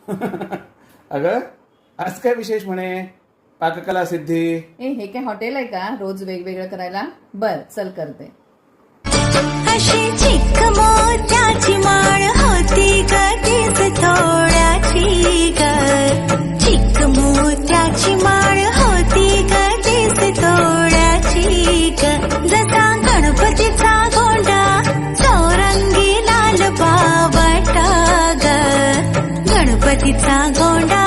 अगं आज काय विशेष म्हणे? पाककला सिद्धी. हे काय हॉटेल आहे का रोज वेगवेगळं करायला? बर चल करते. अशी चिक मोत्याची माळ होती ग तीच थोड्याची ग. चिक मोत्याची माळ होती ग तीच थोड्याची ग. जसा गणपतीचा गोंडा चौरंगी लाल बावटा ग. गणपतीचा गोंडा